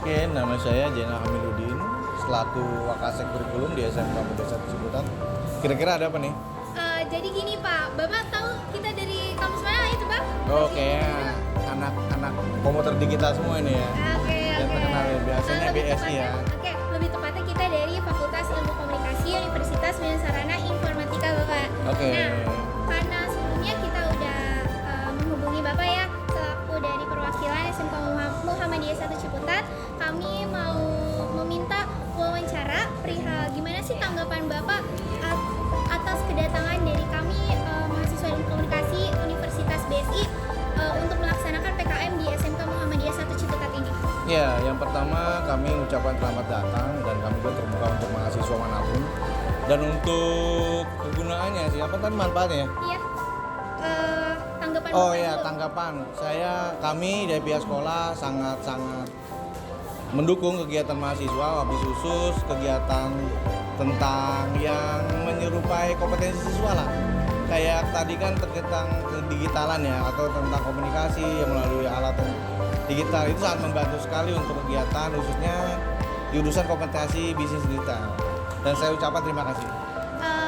Oke, nama saya Jena Hamiludin, selaku Wakasek Kurikulum di SMK Muda 1 Ciputat. Kira-kira ada apa nih? Jadi gini Pak, Bapak tahu kita dari kampus mana itu Pak? Oke, anak-anak komputer digital semua ini ya. Oke. Yang terkenal ya, biasanya Lebih BSI ya. Oke, lebih tepatnya kita dari Fakultas Ilmu Komunikasi Universitas Medan Sarana Informatika Bapak. Oke. Nah, karena sebelumnya kita udah menghubungi Bapak ya, selaku dari perwakilan SMK Muhammadiyah 1 Ciputat, kami mau meminta wawancara perihal gimana sih tanggapan Bapak atas kedatangan dari kami mahasiswa Ilmu Komunikasi Universitas BSI untuk melaksanakan PKM di SMK Muhammadiyah 1 Ciputat ini. Ya, yang pertama kami ucapkan selamat datang dan kami juga terbuka untuk mahasiswa manapun. Dan untuk kegunaannya siapa kan manfaatnya? Iya. Tanggapan Oh Bapak ya, dulu. tanggapan. Kami dari pihak sekolah sangat-sangat mendukung kegiatan mahasiswa, wabil khusus kegiatan tentang yang menyerupai kompetensi siswa lah. Kayak tadi kan tentang kedigitalan ya, atau tentang komunikasi yang melalui alat digital itu sangat membantu sekali untuk kegiatan khususnya jurusan kompetensi bisnis digital. Dan saya ucapkan terima kasih.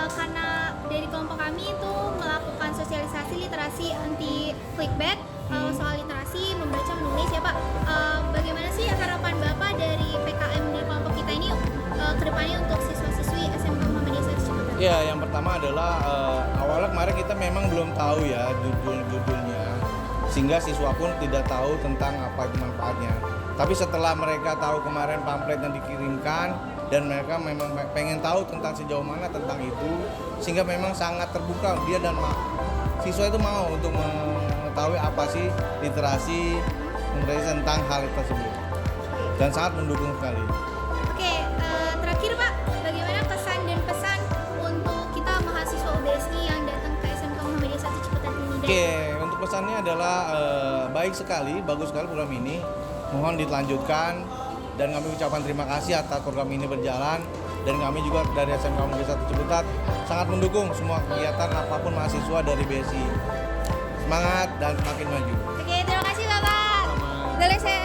Karena dari kelompok kami itu melakukan sosialisasi literasi anti clickbait soal literasi membaca menulis ya Pak. Bagaimana sih harapan Bapak dari PKM di kelompok kita ini kedepannya untuk siswa-siswi SMK Muhammadiyah 1 Ciputat? Ya, yang pertama adalah awalnya kemarin kita memang belum tahu ya judulnya, sehingga siswa pun tidak tahu tentang apa itu manfaatnya. Tapi setelah mereka tahu kemarin pamflet yang dikirimkan dan mereka memang pengen tahu tentang sejauh mana tentang itu, sehingga memang sangat terbuka dia dan siswa itu mau untuk mengetahui apa sih literasi tentang hal tersebut dan sangat mendukung sekali. Oke, terakhir Pak, bagaimana kesan dan pesan untuk kita mahasiswa UBSI yang datang ke SMK Muhammadiyah 1 Ciputat ini? Oke, untuk pesannya adalah baik sekali, bagus sekali program ini. Mohon dilanjutkan dan kami ucapkan terima kasih atas program ini berjalan, dan kami juga dari SMK Muhammadiyah 1 Ciputat sangat mendukung semua kegiatan apapun mahasiswa dari BSI. Semangat dan semakin maju. Oke, terima kasih Bapak. Boleh saya